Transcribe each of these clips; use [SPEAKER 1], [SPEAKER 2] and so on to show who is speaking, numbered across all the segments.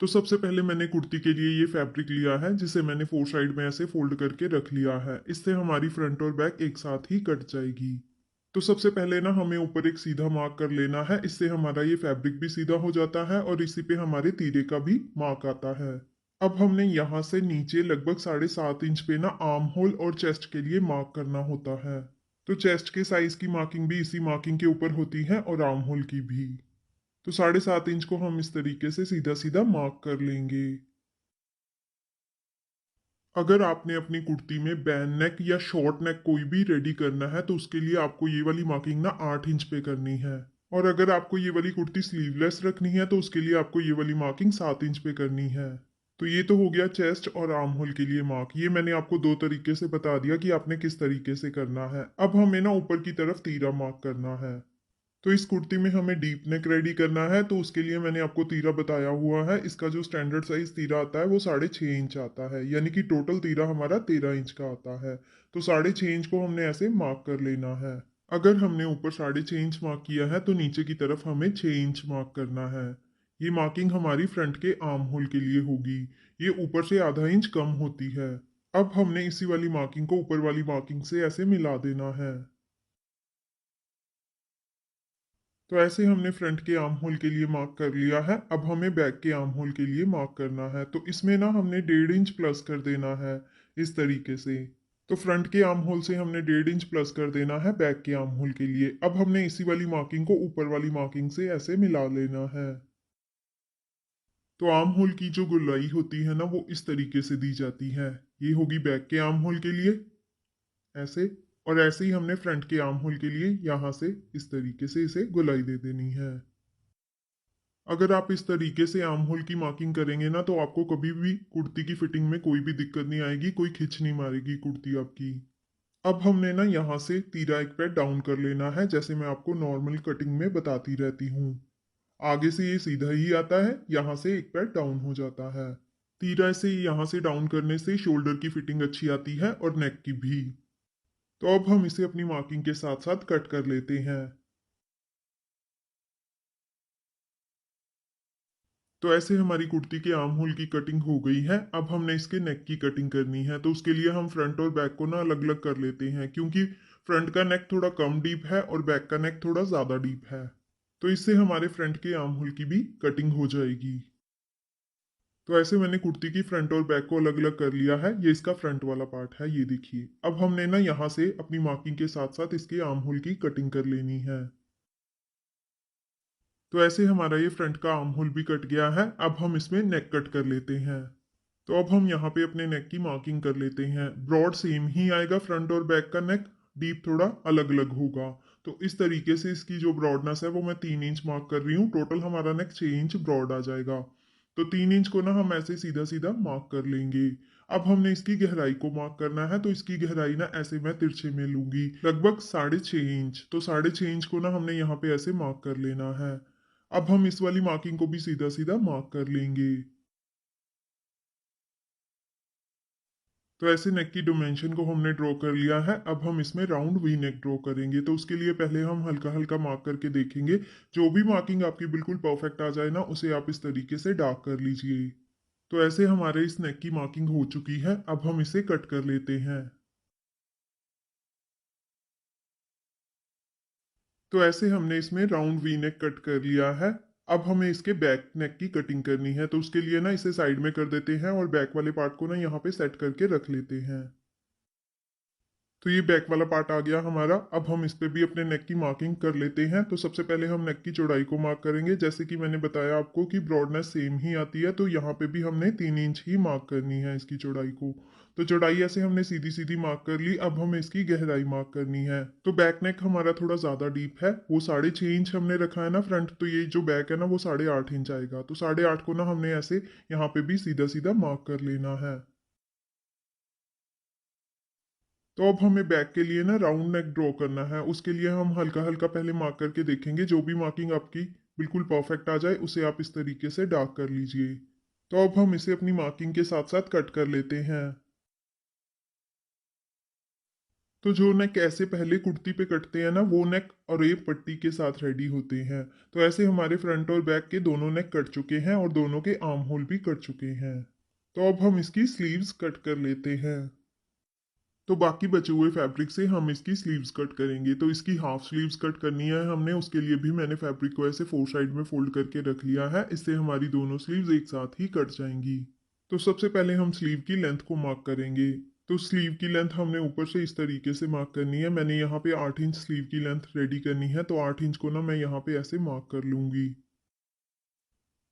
[SPEAKER 1] तो सबसे पहले मैंने कुर्ती के लिए ये फैब्रिक लिया है जिसे मैंने फोर साइड में ऐसे फोल्ड करके रख लिया है। इससे हमारी फ्रंट और बैक एक साथ ही कट जाएगी। तो सबसे पहले ना हमें ऊपर एक सीधा मार्क कर लेना है। इससे हमारा ये फैब्रिक भी सीधा हो जाता है और इसी पे हमारे तीरे का भी मार्क आता है। अब हमने यहाँ से नीचे लगभग 7.5 इंच पे ना आर्म होल और चेस्ट के लिए मार्क करना होता है। तो चेस्ट के साइज की मार्किंग भी इसी मार्किंग के ऊपर होती है और आर्म होल की भी। तो 7.5 इंच को हम इस तरीके से सीधा सीधा मार्क कर लेंगे। अगर आपने अपनी कुर्ती में बैन नेक या शॉर्ट नेक कोई भी रेडी करना है तो उसके लिए आपको ये वाली मार्किंग ना 8 इंच पे करनी है। और अगर आपको ये वाली कुर्ती स्लीवलेस रखनी है तो उसके लिए आपको ये वाली मार्किंग 7 इंच पे करनी है। तो ये तो हो गया चेस्ट और आर्म होल के लिए मार्क। ये मैंने आपको दो तरीके से बता दिया कि आपने किस तरीके से करना है। अब हमें ना ऊपर की तरफ तीरा मार्क करना है। तो इस कुर्ती में हमें डीप नेक रेडी करना है तो उसके लिए मैंने आपको तीरा बताया हुआ है। इसका जो स्टैंडर्ड साइज तीरा आता है वो 6.5 इंच आता है, यानी कि टोटल तीरा हमारा 13 इंच का आता है। तो 6.5 इंच को हमने ऐसे मार्क कर लेना है। अगर हमने ऊपर 6.5 इंच मार्क किया है तो नीचे की तरफ हमें 6 इंच मार्क करना है। ये मार्किंग हमारी फ्रंट के आर्म होल के लिए होगी। ये ऊपर से आधा इंच कम होती है। अब हमने इसी वाली मार्किंग को ऊपर वाली मार्किंग से ऐसे मिला देना है। तो ऐसे हमने फ्रंट के आर्म होल के लिए मार्क कर लिया है। अब हमें बैक के आर्म होल के लिए मार्क करना है। तो इसमें ना हमने 1.5 इंच प्लस कर देना है इस तरीके से। तो फ्रंट के आर्म होल से हमने 1.5 इंच प्लस कर देना है बैक के आर्म होल के लिए। अब हमने इसी वाली मार्किंग को ऊपर वाली मार्किंग से ऐसे मिला लेना है। तो आर्म होल की जो गोलाई होती है ना वो इस तरीके से दी जाती है। ये होगी बैक के आर्म होल के लिए ऐसे। और ऐसे ही हमने फ्रंट के आर्म होल के लिए यहाँ से इस तरीके से इसे गोलाई दे देनी है। अगर आप इस तरीके से आर्म होल की मार्किंग करेंगे ना तो आपको कभी भी कुर्ती की फिटिंग में कोई भी दिक्कत नहीं आएगी, कोई खिंच नहीं मारेगी कुर्ती आपकी। अब हमने ना यहाँ से तीरा एक पैर डाउन कर लेना है, जैसे मैं आपको नॉर्मल कटिंग में बताती रहती हूँ। आगे से ये सीधा ही आता है, यहाँ से एक पैर डाउन हो जाता है। तीरा से यहाँ से डाउन करने से शोल्डर की फिटिंग अच्छी आती है और नेक की भी। तो अब हम इसे अपनी मार्किंग के साथ साथ कट कर लेते हैं। तो ऐसे हमारी कुर्ती के आर्म होल की कटिंग हो गई है। अब हमने इसके नेक की कटिंग करनी है तो उसके लिए हम फ्रंट और बैक को ना अलग अलग कर लेते हैं, क्योंकि फ्रंट का नेक थोड़ा कम डीप है और बैक का नेक थोड़ा ज्यादा डीप है। तो इससे हमारे फ्रंट के आर्म होल की भी कटिंग हो जाएगी। तो ऐसे मैंने कुर्ती की फ्रंट और बैक को अलग अलग कर लिया है। ये इसका फ्रंट वाला पार्ट है, ये देखिए। अब हमने ना यहाँ से अपनी मार्किंग के साथ साथ इसके आर्म होल की कटिंग कर लेनी है। तो ऐसे हमारा ये फ्रंट का आर्म होल भी कट गया है। अब हम इसमें नेक कट कर लेते हैं। तो अब हम यहाँ पे अपने नेक की मार्किंग कर लेते हैं। ब्रॉड सेम ही आएगा फ्रंट और बैक का नेक, डीप थोड़ा अलग अलग होगा। तो इस तरीके से इसकी जो ब्रॉडनेस है वो मैं 3 इंच मार्क कर रही हूँ। टोटल हमारा नेक 6 इंच ब्रॉड आ जाएगा। तो 3 इंच को ना हम ऐसे सीधा सीधा मार्क कर लेंगे। अब हमने इसकी गहराई को मार्क करना है तो इसकी गहराई ना ऐसे मैं तिरछे में लूंगी, लगभग 6.5 इंच। तो 6.5 इंच को ना हमने यहाँ पे ऐसे मार्क कर लेना है। अब हम इस वाली मार्किंग को भी सीधा सीधा मार्क कर लेंगे। तो ऐसे नेक की डायमेंशन को हमने ड्रॉ कर लिया है। अब हम इसमें राउंड वी नेक ड्रॉ करेंगे तो उसके लिए पहले हम हल्का हल्का मार्क करके देखेंगे। जो भी मार्किंग आपकी बिल्कुल परफेक्ट आ जाए ना उसे आप इस तरीके से डार्क कर लीजिए। तो ऐसे हमारे इस नेक की मार्किंग हो चुकी है। अब हम इसे कट कर लेते हैं। तो ऐसे हमने इसमें राउंड वी नेक कट कर लिया है। अब हमें इसके बैक नेक की कटिंग करनी है तो उसके लिए ना इसे साइड में कर देते हैं और बैक वाले पार्ट को ना यहाँ पे सेट करके रख लेते हैं। तो ये बैक वाला पार्ट आ गया हमारा। अब हम इस पे भी अपने नेक की मार्किंग कर लेते हैं। तो सबसे पहले हम नेक की चौड़ाई को मार्क करेंगे। जैसे कि मैंने बताया आपको कि ब्रॉडनेस सेम ही आती है, तो यहाँ पे भी हमने 3 इंच ही मार्क करनी है इसकी चौड़ाई को। तो चौड़ाई ऐसे हमने सीधी सीधी मार्क कर ली। अब हमें इसकी गहराई मार्क करनी है। तो बैक नेक हमारा थोड़ा ज्यादा डीप है, वो 6.5 इंच हमने रखा है ना फ्रंट, तो ये जो बैक है ना वो 8.5 इंच आएगा। तो 8.5 को ना हमने ऐसे यहाँ पे भी सीधा सीधा मार्क कर लेना है। तो अब हमें बैक के लिए ना राउंड नेक ड्रॉ करना है। उसके लिए हम हल्का हल्का पहले मार्क करके देखेंगे। जो भी मार्किंग आपकी बिल्कुल परफेक्ट आ जाए उसे आप इस तरीके से डार्क कर लीजिए। तो अब हम इसे अपनी मार्किंग के साथ साथ कट कर लेते हैं। तो जो नेक ऐसे पहले कुर्ती पे कटते हैं ना, वो नेक और ये पट्टी के साथ रेडी होते हैं। तो ऐसे हमारे फ्रंट और बैक के दोनों नेक कट चुके हैं और दोनों के आर्म होल भी कट चुके हैं। तो अब हम इसकी स्लीव्स कट कर लेते हैं। तो बाकी बचे हुए फैब्रिक से हम इसकी स्लीव्स कट करेंगे। तो इसकी हाफ स्लीव्स कट करनी है हमने, उसके लिए भी मैंने फैब्रिक को ऐसे 4 साइड में फोल्ड करके रख लिया है। इससे हमारी दोनों स्लीव्स एक साथ ही कट जाएंगी। तो सबसे पहले हम स्लीव की लेंथ को मार्क करेंगे। तो स्लीव की लेंथ हमने ऊपर से इस तरीके से मार्क करनी है। मैंने यहाँ पे 8 इंच स्लीव की लेंथ रेडी करनी है, तो 8 इंच को ना मैं यहाँ पे ऐसे मार्क कर लूंगी।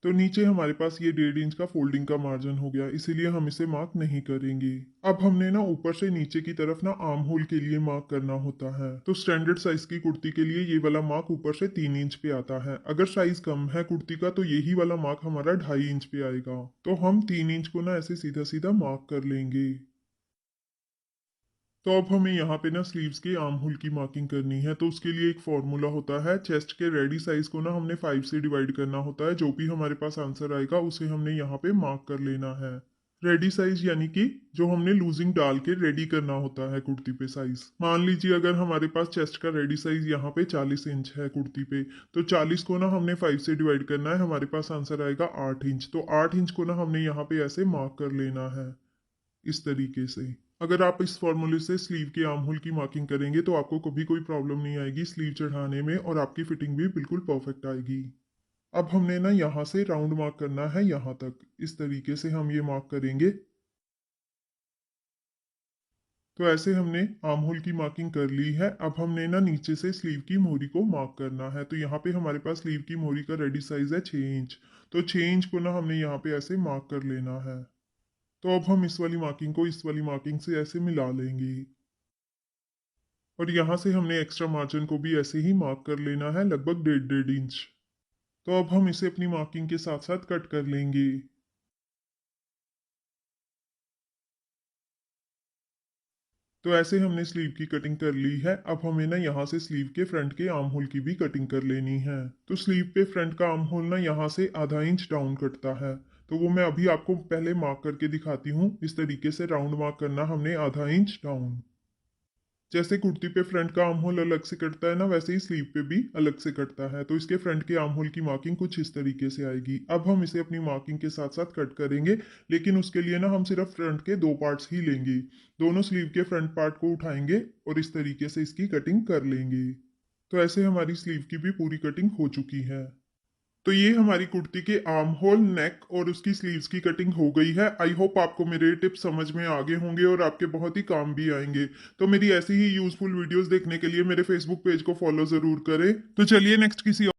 [SPEAKER 1] तो नीचे हमारे पास ये 1.5 इंच का फोल्डिंग का मार्जिन हो गया, इसीलिए हम इसे मार्क नहीं करेंगे। अब हमने ना ऊपर से नीचे की तरफ ना आर्म होल के लिए मार्क करना होता है। तो स्टैंडर्ड साइज की कुर्ती के लिए ये वाला मार्क ऊपर से 3 इंच पे आता है। अगर साइज कम है कुर्ती का तो यही वाला मार्क हमारा 2.5 इंच पे आएगा। तो हम 3 इंच को ना ऐसे सीधा सीधा मार्क कर लेंगे। तो अब हमें यहाँ पे ना स्लीव्स के आर्म होल की मार्किंग करनी है। तो उसके लिए एक फॉर्मूला होता है, चेस्ट के रेडी साइज को ना हमने 5 से डिवाइड करना होता है। जो भी हमारे पास आंसर आएगा उसे हमने यहाँ पे मार्क कर लेना है। रेडी साइज यानी कि जो हमने लूजिंग डाल के रेडी करना होता है कुर्ती पे साइज। मान लीजिए अगर हमारे पास चेस्ट का रेडी साइज यहाँ पे 40 इंच है कुर्ती पे, तो 40 को ना हमने 5 से डिवाइड करना है, हमारे पास आंसर आएगा 8 इंच। तो 8 इंच को ना हमने यहाँ पे ऐसे मार्क कर लेना है इस तरीके से। अगर आप इस फॉर्मूले से स्लीव के आर्म होल की मार्किंग करेंगे तो आपको कभी कोई प्रॉब्लम नहीं आएगी स्लीव चढ़ाने में, और आपकी फिटिंग भी बिल्कुल परफेक्ट आएगी। अब हमने ना यहाँ से राउंड मार्क करना है यहाँ तक, इस तरीके से हम ये मार्क करेंगे। तो ऐसे हमने आर्म होल की मार्किंग कर ली है। अब हमने ना नीचे से स्लीव की मोहरी को मार्क करना है। तो यहाँ पे हमारे पास स्लीव की मोहरी का रेडी साइज है 6 इंच। तो 6 इंच को ना हमने यहाँ पे ऐसे मार्क कर लेना है। तो अब हम इस वाली मार्किंग को इस वाली मार्किंग से ऐसे मिला लेंगे। और यहाँ से हमने एक्स्ट्रा मार्जिन को भी ऐसे ही मार्क कर लेना है, लगभग 1.5 इंच। तो अब हम इसे अपनी मार्किंग के साथ साथ कट कर लेंगे। तो ऐसे हमने स्लीव की कटिंग कर ली है। अब हमें ना यहाँ से स्लीव के फ्रंट के आर्म होल की भी कटिंग कर लेनी है। तो स्लीव पे फ्रंट का आर्म होल ना यहाँ से आधा इंच डाउन कटता है। तो वो मैं अभी आपको पहले मार्क करके दिखाती हूँ। इस तरीके से राउंड मार्क करना हमने आधा इंच डाउन। जैसे कुर्ती पे फ्रंट का आर्म होल अलग से कटता है ना, वैसे ही स्लीव पे भी अलग से कटता है। तो इसके फ्रंट के आर्म होल की मार्किंग कुछ इस तरीके से आएगी। अब हम इसे अपनी मार्किंग के साथ साथ कट करेंगे, लेकिन उसके लिए ना हम सिर्फ फ्रंट के 2 पार्ट्स ही लेंगे। दोनों स्लीव के फ्रंट पार्ट को उठाएंगे और इस तरीके से इसकी कटिंग कर लेंगे। तो ऐसे हमारी स्लीव की भी पूरी कटिंग हो चुकी है। तो ये हमारी कुर्ती के आर्म होल, नेक और उसकी स्लीव्स की कटिंग हो गई है। आई होप आपको मेरे टिप्स समझ में आ गए होंगे और आपके बहुत ही काम भी आएंगे। तो मेरी ऐसी ही यूजफुल वीडियोस देखने के लिए मेरे फेसबुक पेज को फॉलो जरूर करें। तो चलिए नेक्स्ट किसी